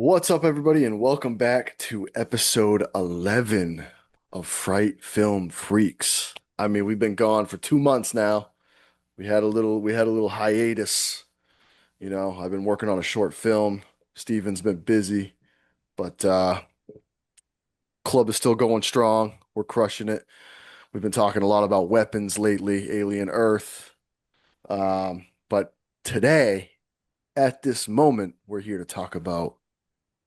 What's up, everybody, and welcome back to episode 11 of Fright Film Freaks. I mean, we've been gone for 2 months now. We had a little hiatus. I've been working on a short film. Steven's been busy, but club is still going strong. We're crushing it. We've been talking a lot about weapons lately, Alien Earth. But today, at this moment, we're here to talk about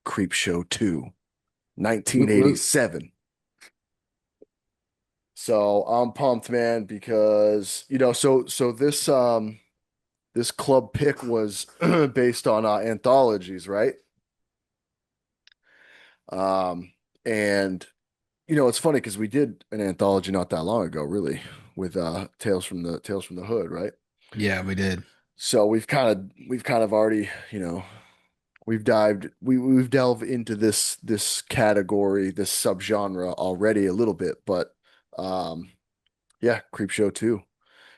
Creepshow 2, Woot woot. 1987. So I'm pumped, man, because this club pick was based on anthologies, right? Um and it's funny because we did an anthology not that long ago, really, with Tales from the Hood, right? Yeah, we did. So we've kind of already, we've delved into this category, this subgenre already a little bit, but um yeah, Creepshow 2.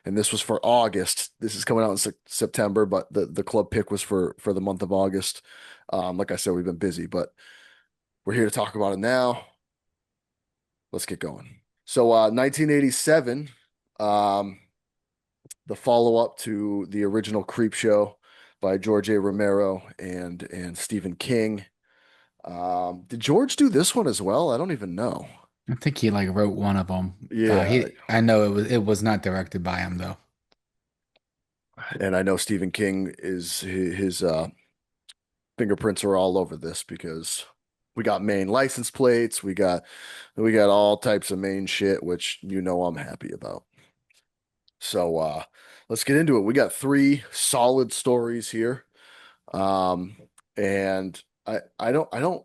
And this was for August. This is coming out in September, but the club pick was for the month of August. Like I said, we've been busy, but we're here to talk about it now. Let's get going. So, 1987, um, the follow-up to the original Creepshow by George A. Romero and Stephen King. Did George do this one as well? I don't even know. I think he like wrote one of them. Yeah, I know it was not directed by him though. and I know Stephen King is his fingerprints are all over this because we got main license plates, we got all types of main shit, which I'm happy about. So let's get into it. We got three solid stories here. Um and I don't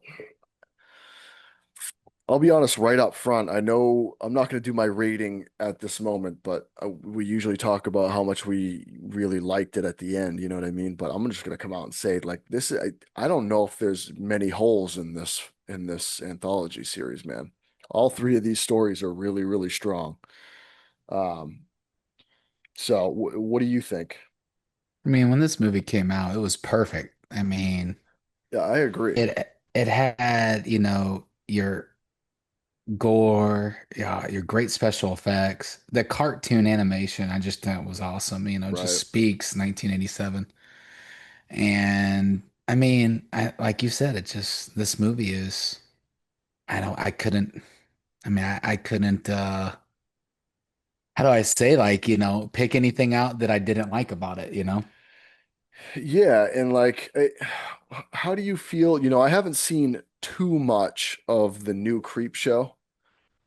I'll be honest right up front. I know I'm not going to do my rating at this moment, but we usually talk about how much we really liked it at the end. You know what I mean? But I'm just going to come out and say, like, this. I don't know if there's many holes in this anthology series, man. All three of these stories are really, really strong. Um, so what do you think? I mean, when this movie came out, it was perfect. I mean, Yeah, I agree. it had, your gore, yeah, your great special effects. The cartoon animation, I just thought was awesome, just Right. speaks 1987. And I mean, like you said, this movie is I couldn't I couldn't how do I say, like, pick anything out that I didn't like about it? Yeah, and like, how do you feel? I haven't seen too much of the new Creep Show.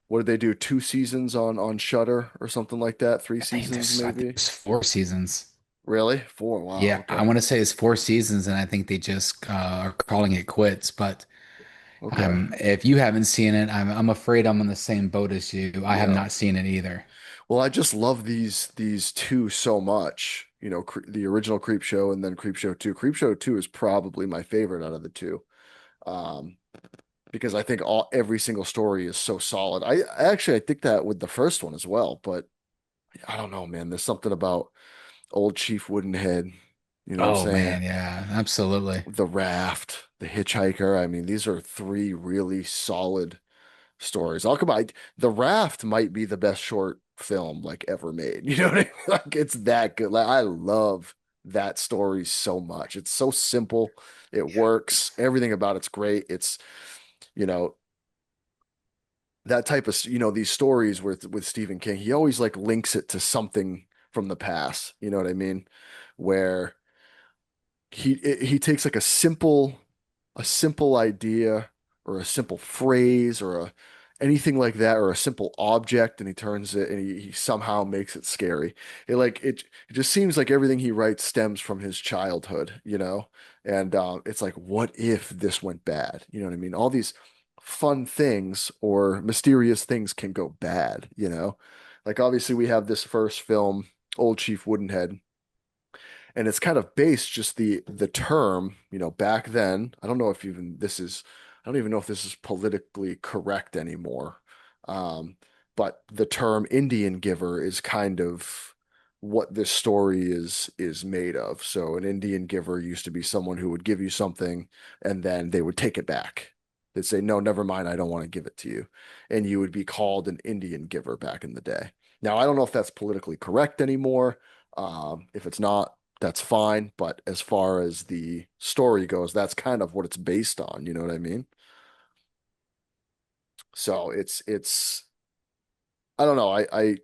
What did they do? Two seasons on Shudder or something like that? Three seasons, I think maybe? there's 4 seasons. Really? Four? Wow. Yeah, I Okay. want to say it's 4 seasons, and I think they just are calling it quits. But Okay. if you haven't seen it, I'm afraid I'm on the same boat as you. I have Yeah. not seen it either. Well, I just love these two so much. The original Creep Show and then Creep Show 2. Creep Show 2 is probably my favorite out of the two. Um, because I think every single story is so solid. I think that with the first one as well, but I don't know, man. There's something about old Chief Woodenhead, you know what I'm Oh saying? man, yeah, absolutely. The Raft, The Hitchhiker. I mean, these are three really solid stories. I'll come by. The Raft might be the best short film like ever made. You know what I mean? Like it's that good. Like I love that story so much. It's so simple. It works. Everything about it's great. It's, you know, that type of, these stories with Stephen King, he always like links it to something from the past. You know what I mean? Where he takes like a simple idea or a simple phrase or anything like that or a simple object and he turns it and he somehow makes it scary. It just seems like everything he writes stems from his childhood. And it's like, what if this went bad? You know what I mean? All these fun things or mysterious things can go bad. Like obviously we have this first film, Old Chief Woodenhead, and it's kind of based just the term, back then. I don't even know if this is politically correct anymore. Um, but the term Indian giver is kind of what this story is made of. So an Indian giver used to be someone who would give you something and then they would take it back. They'd say, "No, never mind, I don't want to give it to you." And you would be called an Indian giver back in the day. Now, I don't know if that's politically correct anymore. If it's not, that's fine. But as far as the story goes, that's kind of what it's based on. You know what I mean? So it's I don't know. I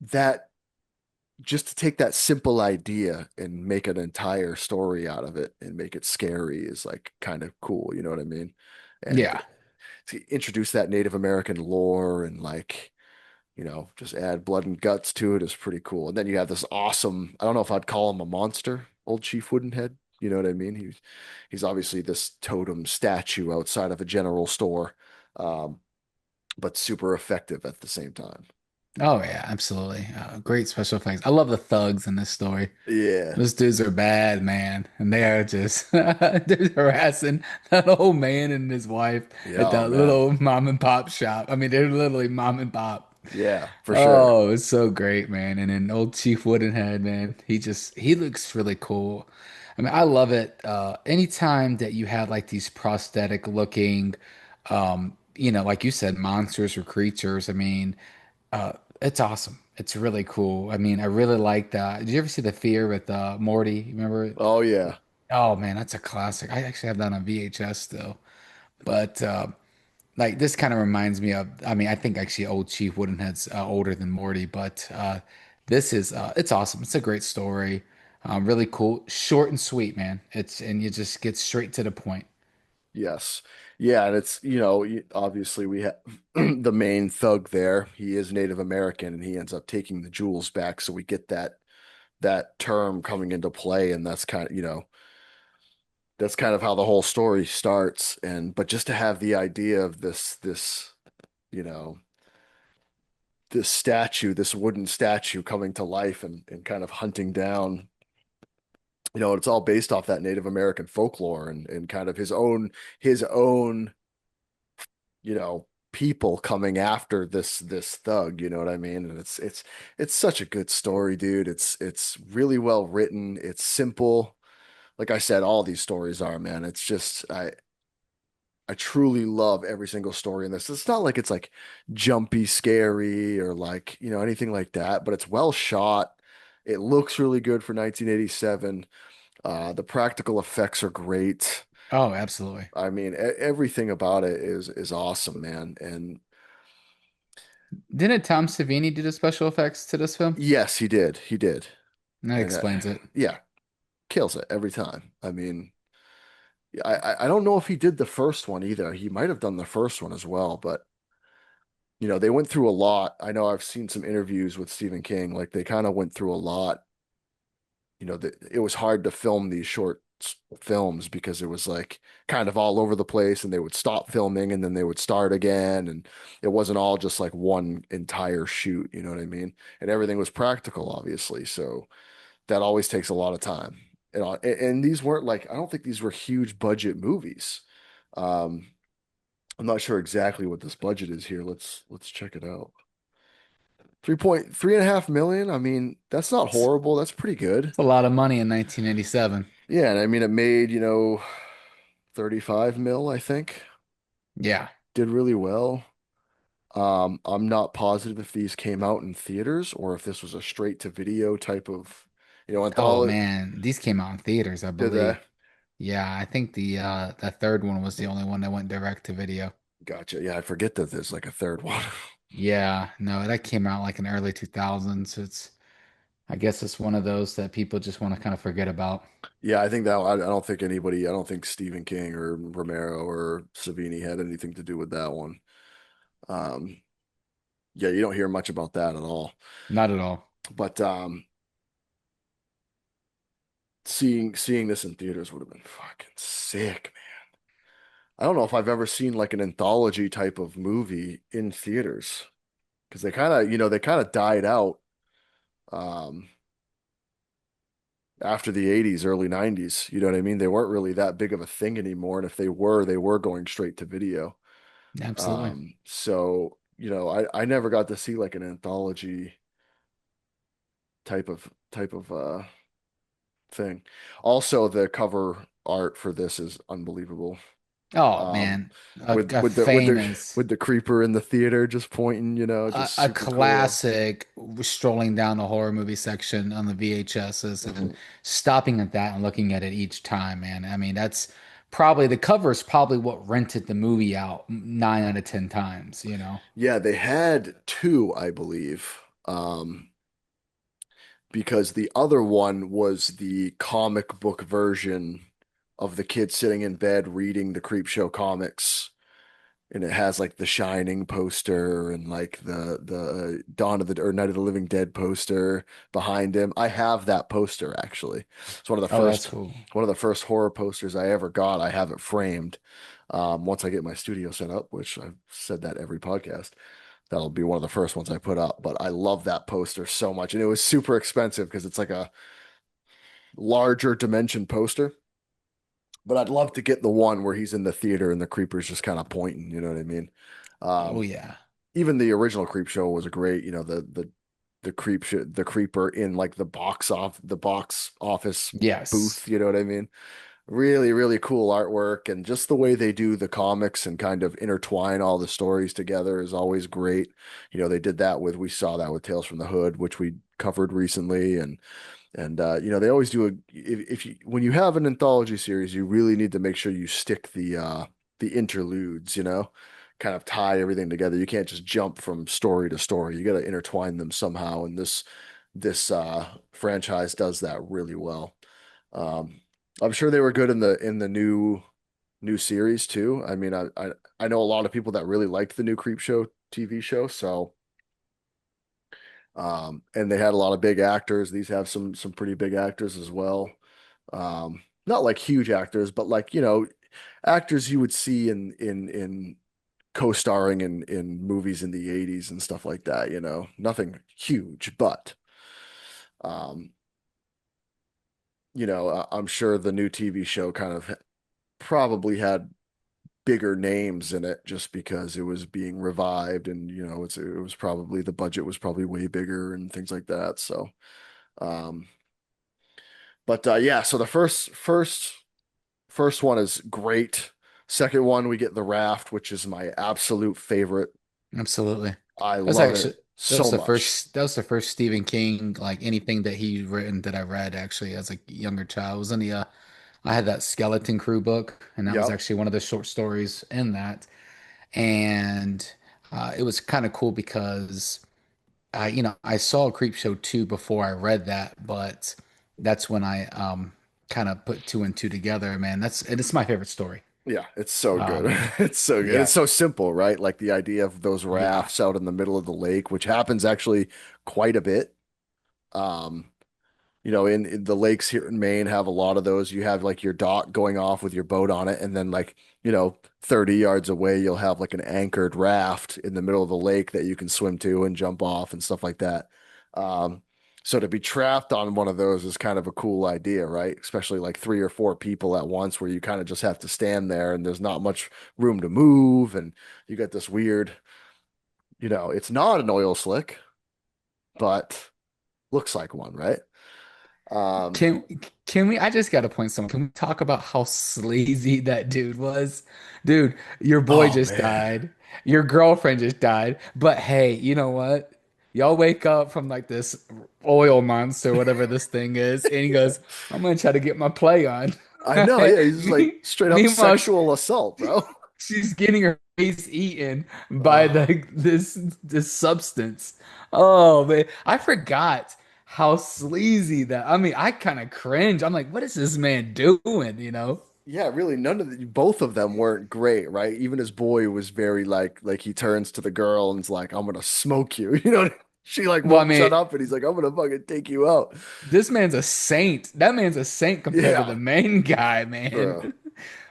that just to take that simple idea and make an entire story out of it and make it scary is like kind of cool, you know what I mean? And Yeah. to introduce that Native American lore and like, just add blood and guts to it is pretty cool. And then you have this awesome, I don't know if I'd call him a monster, old Chief Woodenhead. You know what I mean? He's obviously this totem statue outside of a general store, um, but super effective at the same time. Oh yeah, absolutely. Great special effects. I love the thugs in this story. Yeah. Those dudes are bad, man, and they are just they're harassing that old man and his wife Yeah, at oh that man. little mom and pop shop. I mean, they're literally mom and pop. Yeah, for sure. Oh, it's so great, man. And then old Chief Woodenhead, man, he looks really cool. I mean, I love it. Anytime that you have like these prosthetic looking, like you said, monsters or creatures, I mean, it's awesome. It's really cool. I mean, I really like that. Did you ever see The Fear with Morty? Remember it? Oh yeah. Oh man, that's a classic. I actually have that on VHS still. But like this kind of reminds me of, I mean, I think actually old Chief Woodenhead's older than Morty, but this is it's awesome. It's a great story. Really cool, short and sweet, man. And you just get straight to the point. Yes. Yeah, and it's, obviously we have the main thug there. He is Native American and he ends up taking the jewels back. So we get that term coming into play and that's kind of how the whole story starts. And but just to have the idea of you know, this statue, this wooden statue coming to life and kind of hunting down, it's all based off that Native American folklore and kind of his own people coming after this thug, you know what I mean? And it's such a good story, dude. It's really well written. It's simple. Like I said, all these stories are, man. It's just I truly love every single story in this. It's not like it's like jumpy, scary or like, anything like that, but it's well shot. It looks really good for 1987. The practical effects are great. Oh, absolutely. I mean, everything about it is awesome, man. And Didn't Tom Savini do the special effects to this film? yes, he did. He did. And that And explains it. yeah, kills it every time. I mean, I don't know if he did the first one either. He might have done the first one as well, but they went through a lot. I know I've seen some interviews with Stephen King, like they kind of went through a lot. It was hard to film these short films because it was like kind of all over the place and they would stop filming and then they would start again and it wasn't all just like one entire shoot, you know what I mean? And everything was practical, obviously. So that always takes a lot of time. And these weren't like I don't think these were huge budget movies. Um, I'm not sure exactly what this budget is here. Let's check it out. 3.3 and a half million. I mean, that's not It's, horrible. That's pretty good. it's a lot of money in 1987. Yeah, and I mean it made, 35 mil, I think. Yeah. Did really well. I'm not positive if these came out in theaters or if this was a straight to video type of, Oh anthology. man, these came out in theaters, I Did they? believe. Yeah, I think the third one was the only one that went direct to video. Gotcha. Yeah, I forget that there's like a third one. Yeah, no, that came out like in early 2000s. I guess it's one of those that people just want to kind of forget about. Yeah, I don't think Stephen King or Romero or Savini had anything to do with that one. Um, yeah, you don't hear much about that at all. Not at all. But seeing this in theaters would have been fucking sick, man. I don't know if I've ever seen like an anthology type of movie in theaters because they kind of died out um after the 80s, early 90s. You know what I mean? They weren't really that big of a thing anymore, and if they were going straight to video. Absolutely. So, I never got to see like an anthology type of thing. Also, the cover art for this is unbelievable. Oh Um, man, with a with the with the famous, with the creeper in the theater just pointing, just a super cool. classic strolling down the horror movie section on the VHSs and Mhm. stopping at that and looking at it each time, man. I mean, that's probably the cover is probably what rented the movie out 9 out of 10 times, you know? Yeah, they had two, I believe. Because the other one was the comic book version of the kid sitting in bed reading the Creepshow comics. And it has like the Shining poster and like the Dawn of the or Night of the Living Dead poster behind him. I have that poster actually. It's Oh, that's cool. one of the first horror posters I ever got. I have it framed. Once I get my studio set up, which I've said that every podcast, that'll be one of the first ones I put up. But I love that poster so much, and it was super expensive because it's like a larger dimension poster. But I'd love to get the one where he's in the theater and the creeper's just kind of pointing. You know what I mean? Oh Um, yeah. Even the original Creep Show was a great, the creeper in like the box office Yes. booth. You know what I mean? Really, really cool artwork, and just the way they do the comics and kind of intertwine all the stories together is always great. They did that with we saw that with Tales from the Hood, which we covered recently, and they always do if you when you have an anthology series, you really need to make sure you stick the interludes, kind of tie everything together. You can't just jump from story to story. You got to intertwine them somehow, and this franchise does that really well. Um, I'm sure they were good in the new series too. I mean, I know a lot of people that really liked the new Creepshow TV show, so and they had a lot of big actors. These have some pretty big actors as well. Not like huge actors, but like, actors you would see in co-starring in movies in the 80s and stuff like that, Nothing huge, but um, I'm sure the new TV show kind of probably had bigger names in it just because it was being revived and it was probably the budget was probably way bigger and things like that. So um but yeah, so the first one is great. Second one we get The Raft, which is my absolute favorite. Absolutely. I That's love it actually so much. that was the first Stephen King like anything that he written that I read actually as a younger child. It was in the I had that Skeleton Crew book and that was Yep. actually one of the short stories in that. And it was kind of cool because I saw Creepshow 2 before I read that, but that's when I kind of put two and two together, man. It's my favorite story. Yeah, it's so good. Um It's so good. yeah. It's so simple, right? Like the idea of those Yeah. rafts out in the middle of the lake, which happens actually quite a bit. Um, in the lakes here in Maine have a lot of those. You have like your dock going off with your boat on it, and then like, 30 yards away, you'll have like an anchored raft in the middle of the lake that you can swim to and jump off and stuff like that. Um, so to be trapped on one of those is kind of a cool idea, right? Especially like three or four people at once, where you kind of just have to stand there and there's not much room to move, and you got this weird, it's not an oil slick, but looks like one, right? Um, Can can we I just gotta point someone. Can we talk about how sleazy that dude was? Dude, your boy oh just man. died. Your girlfriend just died. But hey, you know what? Y'all wake up from like this oil monster, whatever this thing is, and he goes, I'm gonna try to get my play on. I know, yeah, he's just like straight up Meanwhile, sexual assault, bro. she's getting her face eaten by Uh, this substance. Oh man, I forgot how sleazy that. I mean, I kind of cringe. I'm like, what is this man doing? You know? yeah, really, both of them weren't great, right? Even his boy was very like he turns to the girl and is like, "I'm gonna smoke you," She like Well, I won't mean, shut up, and he's like, "I'm gonna fucking take you out." this man's a saint. That man's a saint compared to the Yeah, main guy, man. bro.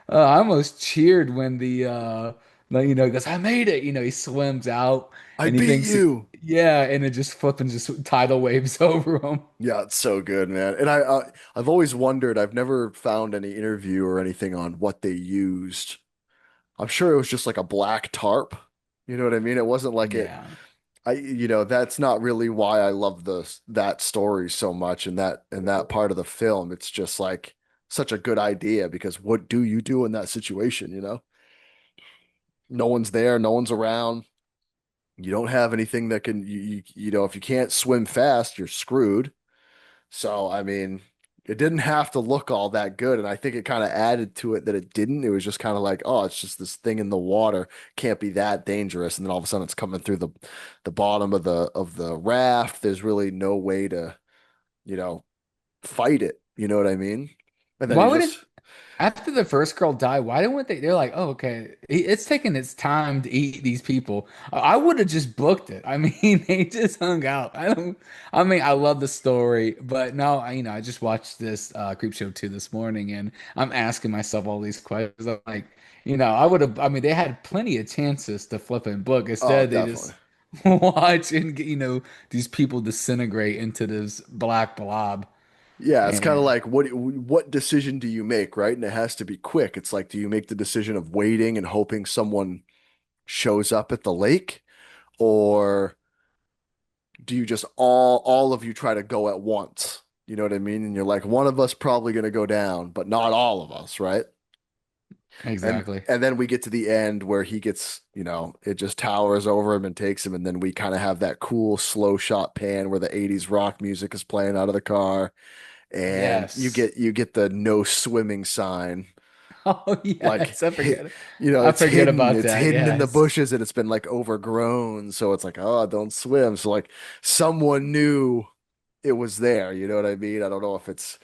I almost cheered when he goes, I made it. He swims out I and he beat thinks, you. yeah, and it just flipping just tidal waves over him. Yeah, it's so good, man. And I've always wondered. I've never found any interview or anything on what they used. I'm sure it was just like a black tarp. You know what I mean? It wasn't like it. Yeah. that's not really why I love that story so much and that part of the film. It's just like such a good idea because what do you do in that situation, you know? No one's there, no one's around. You don't have anything that can if you can't swim fast, you're screwed. So, I mean, it didn't have to look all that good, and I think it kind of added to it that it didn't. It was just kind of like, oh, it's just this thing in the water, can't be that dangerous. And then all of a sudden, it's coming through the bottom of the raft. There's really no way to, you know, fight it. You know what I mean? And then Why he wouldn't just, After the first girl died, why didn't they? They're like, oh, okay, it's taking its time to eat these people. I would have just booked it. I mean, they just hung out. I don't. I mean, I love the story, but no, I just watched this Creep Show 2 this morning, and I'm asking myself all these questions. I'm like, I would have. I mean, they had plenty of chances to flip and book. oh, Instead, they definitely. just watch and get, these people disintegrate into this black blob. Yeah, it's kind of And like what decision do you make, right? And it has to be quick. It's like, do you make the decision of waiting and hoping someone shows up at the lake, or do you just all of you try to go at once? You know what I mean? And you're like, one of us probably going to go down, but not all of us, right? And exactly. and then we get to the end where he gets, it just towers over him and takes him, and then we kind of have that cool slow shot pan where the 80s rock music is playing out of the car, and you Yes. get you get the no swimming sign. Oh Like yes, I forget. I it's forget hidden, about it's that. hidden in the Yes. bushes and it's been like overgrown, so it's like, oh, don't swim. So like someone knew it was there, you know what I mean? I don't know if it's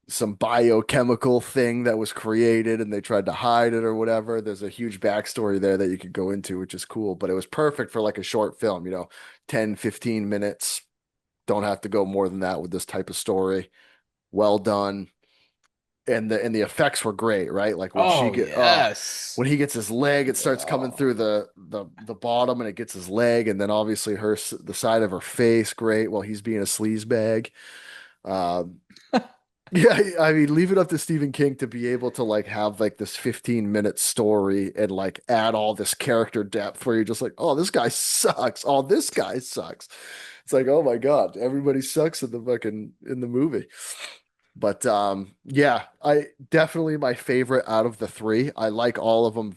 some biochemical thing that was created and they tried to hide it or whatever. There's a huge backstory there that you could go into, which is cool, but it was perfect for like a short film, 10, 15 minutes. Don't have to go more than that with this type of story. Well done. And the effects were great, right? Like Oh yes. when he gets his leg, it starts coming Oh. through the bottom and it gets his leg, and then obviously the side of her face, great, while he's being a sleazebag. Um, yeah, I mean, leave it up to Stephen King to be able to like have like this 15-minute story and like add all this character depth where you're just like, oh, this guy sucks. Oh, this guy sucks. It's like, oh my God, everybody sucks in the movie. But yeah, I definitely my favorite out of the three. I like all of them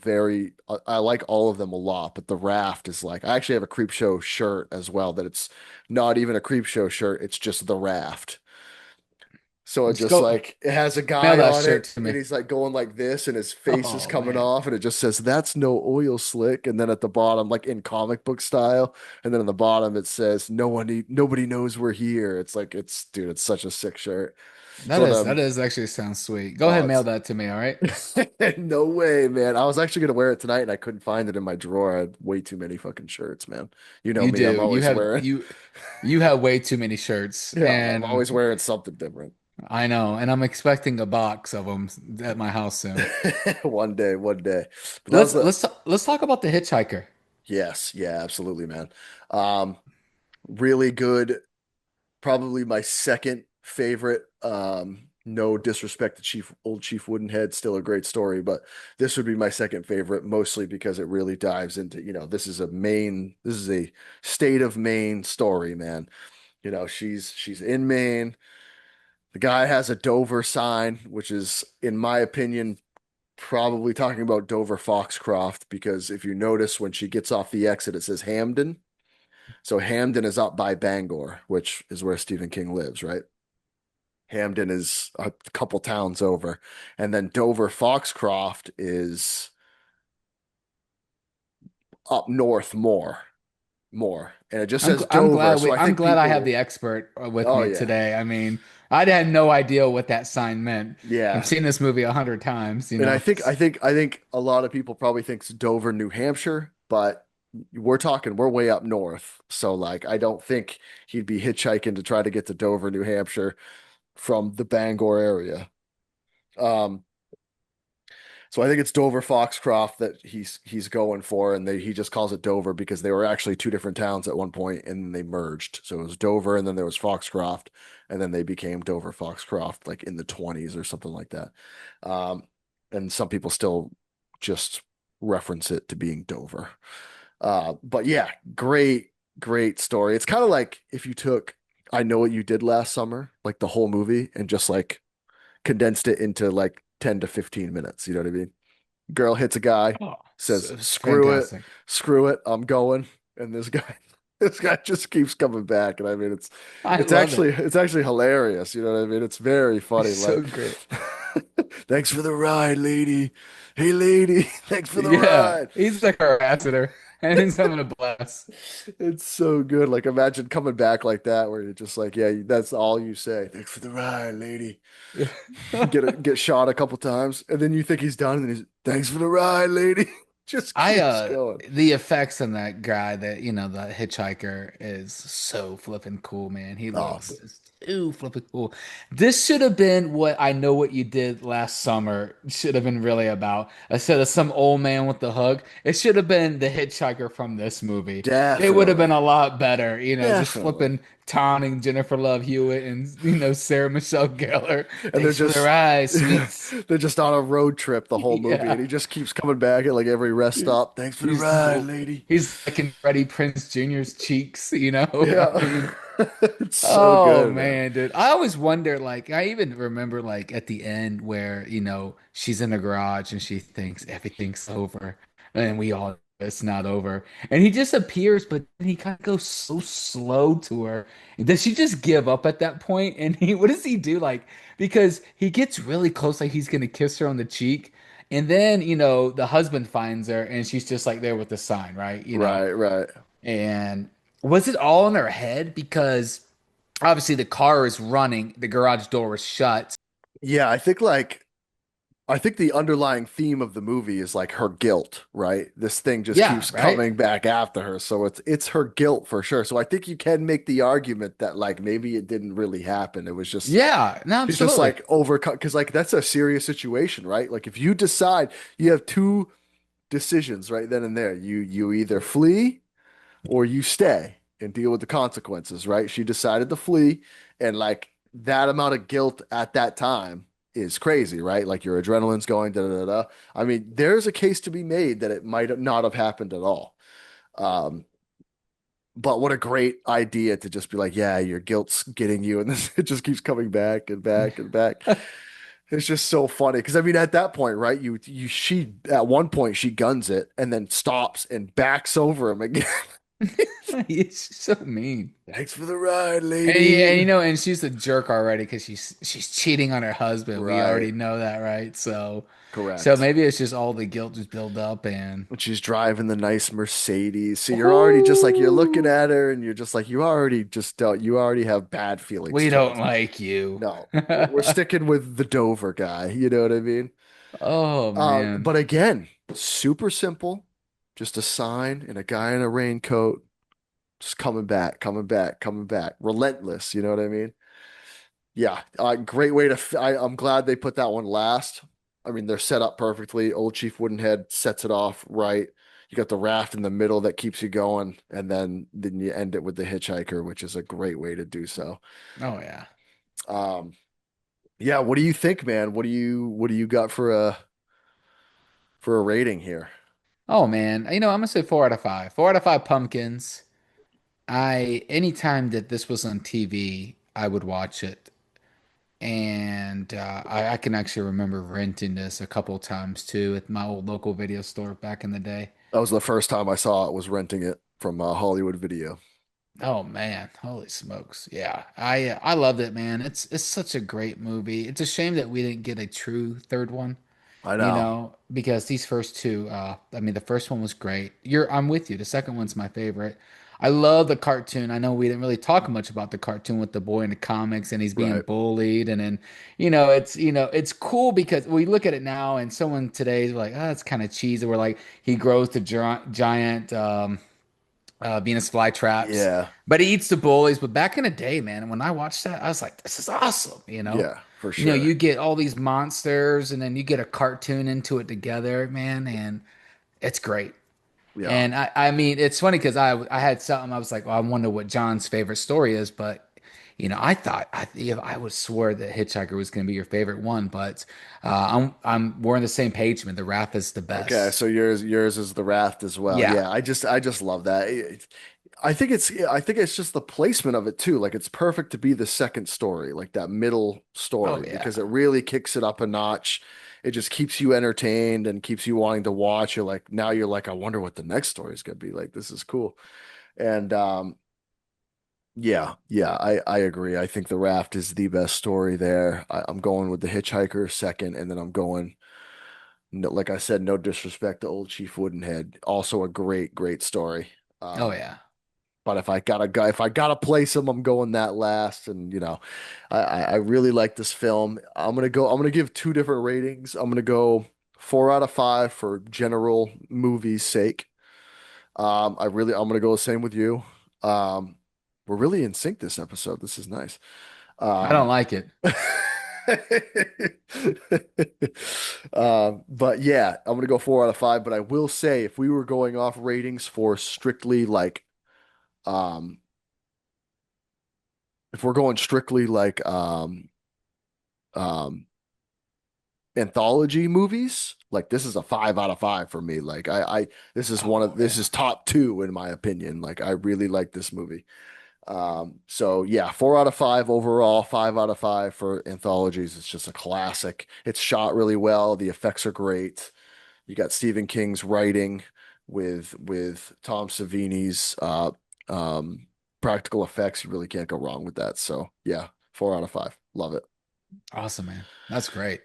I like all of them a lot, but the raft is like I actually have a creep show shirt as well that it's not even a creep show shirt, it's just the raft. So it Just just go like it has a mail guy that on shirt it to and me. he's like going like this and his face is Oh coming man. off and it just says that's no oil slick, and then at the bottom like in comic book style, and then at the bottom it says nobody knows we're here. It's like it's such a sick shirt. It's That one is of that them. is actually sounds sweet. Go Oh, ahead, mail it's that to me, all right? no way, man. I was actually gonna wear it tonight and I couldn't find it in my drawer. I had way too many fucking shirts, man. You know You me, I'm do. always wearing. You have way too many shirts, Yeah, I'm always and wearing something different. I know, and I'm expecting a box of them at my house soon. One day, one day. But that was the Let's talk about the hitchhiker. yes, yeah, absolutely, man. Um, really good. Probably my second favorite. No disrespect to old Chief Woodenhead, still a great story, but this would be my second favorite, mostly because it really dives into, this is a state of Maine story, man. She's in Maine. The guy has a Dover sign, which is, in my opinion, probably talking about Dover Foxcroft, because if you notice when she gets off the exit, it says Hamden. So Hamden is up by Bangor, which is where Stephen King lives, right? Hamden is a couple towns over. And then Dover Foxcroft is up north more. And it just says I'm Dover. glad So I I'm think glad I have the people, expert with oh me yeah. today. I mean, I had no idea what that sign meant. I've Yeah. seen this movie 100 times, And I think a lot of people probably think it's Dover, New Hampshire, but we're way up north. So like I don't think he'd be hitchhiking to try to get to Dover, New Hampshire from the Bangor area. Um, so I think it's Dover Foxcroft that he's going for, and he just calls it Dover because they were actually two different towns at one point and they merged. So it was Dover, and then there was Foxcroft, and then they became Dover Foxcroft like in the 20s or something like that. Um, and some people still just reference it to being Dover. But yeah, great. great story. It's kind of like if you took I Know What You Did Last Summer, like the whole movie, and just like condensed it into like 10 to 15 minutes. You know what I mean? Girl hits a guy, Oh, says, it's fantastic. screw it, I'm going. And this guy, this guy just keeps coming back. And I mean, I love it. it's actually hilarious. You know what I mean? It's very It's funny. so Like, great. thanks for the ride, lady. Hey, lady, thanks for the Yeah, ride. he's like our ambassador, and he's having a blast. It's so good. Like, imagine coming back like that, where you're just like, yeah, that's all you say. Thanks for the ride, lady. Get shot a couple times, and then you think he's done, and he's thanks for the ride, lady. Just I keeps going. the effects on that guy that the hitchhiker is so flippin' cool, man. He Oh, looks too flippin' cool. This should have been what I Know What You Did Last Summer should have been really about. Instead of some old man with the hug, it should have been the hitchhiker from this movie. It would have been definitely, a lot better, just definitely. flipping taunting Jennifer Love Hewitt and Sarah Michelle Gellar. And Thanks for the ride, sweets. they're just on a road trip the whole movie, and Yeah. he just keeps coming back at like every rest stop. Thanks for the He's ride, lady. he's like in Freddie Prinze Jr.'s cheeks. I Yeah, mean, it's so oh good, man. man, dude. I always wonder, like, I even remember like at the end where, she's in the garage and she thinks everything's over. And we all know it's not over. And he just appears, but then he kind of goes so slow to her. Does she just give up at that point? And what does he do? Like, because he gets really close, like he's gonna kiss her on the cheek. And then, the husband finds her and she's just like there with the sign, right? Right, right. And was it all in her head? Because obviously the car is running, the garage door is shut. Yeah, I think the underlying theme of the movie is like her guilt, right? This thing just Yeah, keeps right? coming back after her, so it's her guilt for sure. So I think you can make the argument that like maybe it didn't really happen. It was just Yeah, no, she's just absolutely. like overcome because like that's a serious situation, right? Like if you decide you have two decisions right then and there, you either flee or you stay and deal with the consequences, right? She decided to flee, and like that amount of guilt at that time is crazy, right? Like your adrenaline's going, da da da. Da. I mean, there's a case to be made that it might not have happened at all. Um, but what a great idea to just be like, yeah, your guilt's getting you, and this it just keeps coming back and back and back. It's just so funny because I mean, at that point, right? She at one point she guns it and then stops and backs over him again. He's so mean. Thanks for the ride, And lady. and she's a jerk already because she's cheating on her husband. We Right. already know that, right? So Correct. maybe it's just all the guilt just build up and When she's driving the nice Mercedes. So you're already just like you're looking oh, at her and you're just like you already just don't you already have bad feelings we don't towards her. like you. No. We're sticking with the Dover guy, you know what I mean? Oh man. But again, super simple. Just a sign and a guy in a raincoat just coming back, coming back, coming back. Relentless, you know what I mean? Yeah, great way to. I'm glad they put that one last. I mean, they're set up perfectly. Old Chief Woodenhead sets it off right. You got the raft in the middle that keeps you going, and then you end it with the hitchhiker, which is a great way to do so. Oh yeah. Um, yeah, what do you think, man? What do you got for a rating here? Oh man. I'm gonna say 4 out of 5. 4 out of 5 pumpkins. Anytime that this was on TV, I would watch it. And I can actually remember renting this a couple times too at my old local video store back in the day. That was the first time I saw it, was renting it from Hollywood Video. Oh man, holy smokes. Yeah. I loved it, man. It's such a great movie. It's a shame that we didn't get a true third one, I know, because these first two, I mean the first one was great. I'm with you. The second one's my favorite. I love the cartoon. I know we didn't really talk much about the cartoon with the boy in the comics and he's being right? bullied and then, it's cool because we look at it now and someone today's like, oh, it's kind of cheesy. We're like, he grows to giant Venus flytraps, Yeah, but he eats the bullies. But back in the day, man, when I watched that, I was like, this is awesome. yeah, for sure. You get all these monsters and then you get a cartoon into it together, man, and it's great. Yeah. And I mean, it's funny because I had something I was like, well, I wonder what John's favorite story is, but I thought I would swear that Hitchhiker was going to be your favorite one, but we're on the same page, man. The Wrath is the Okay, best. so yours is the Raft as well. Yeah. Yeah, I just love that. I think it's just the placement of it too. Like it's perfect to be the second story, like that middle Oh story, yeah. because it really kicks it up a notch. It just keeps you entertained and keeps you wanting to watch. You're like, now you're like, I wonder what the next story is gonna be. Like, this is cool. And yeah, yeah, I agree. I think The Raft is the best story there. I'm going with The Hitchhiker second, and then I'm going, no, like I said, no disrespect to Old Chief Woodenhead. Also a great story. Oh Um, yeah. but if I gotta place him, I'm going that last. And I really like this film. I'm gonna give two different ratings. I'm gonna go 4 out of 5 for general movie's sake. I'm gonna go the same with you. Um, we're really in sync this episode. This is nice. I don't Um, like it. but yeah, I'm gonna go 4 out of 5. But I will say, if we were going off ratings for strictly like, um, if we're going strictly like, um, anthology movies, like this is a 5 out of 5 for me. Like this is Oh this yeah. is top two in my opinion. Like I really like this movie. So yeah, 4 out of 5 overall, 5 out of 5 for anthologies. It's just a classic. It's shot really well. The effects are great. You got Stephen King's writing with Tom Savini's um, practical effects. You really can't go wrong with that. So yeah, 4 out of 5. Love it. Awesome, man. That's great.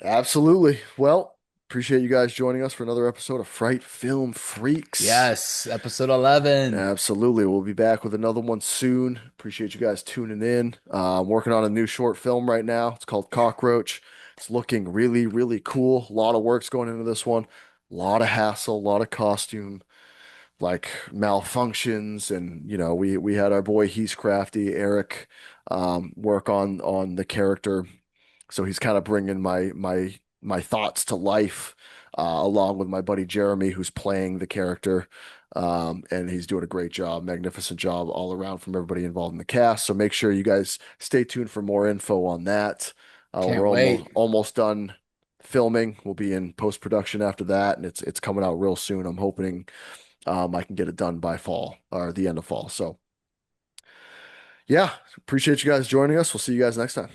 Absolutely. Well, appreciate you guys joining us for another episode of Fright Film Freaks. Yes, episode 11. Absolutely. We'll be back with another one soon. Appreciate you guys tuning in. I'm working on a new short film right now. It's called Cockroach. It's looking really cool. A lot of work's going into this one. A lot of hassle, a lot of costume, like malfunctions. And, we had our boy He's Crafty, Eric, work on the character. So he's kind of bringing my thoughts to life, along with my buddy Jeremy, who's playing the character. And he's doing a great job, magnificent job all around from everybody involved in the cast. So make sure you guys stay tuned for more info on that. Can't We're almost wait. almost done filming. We'll be in post production after that, and it's coming out real soon. I'm hoping I can get it done by fall or the end of fall. So yeah, appreciate you guys joining us. We'll see you guys next time.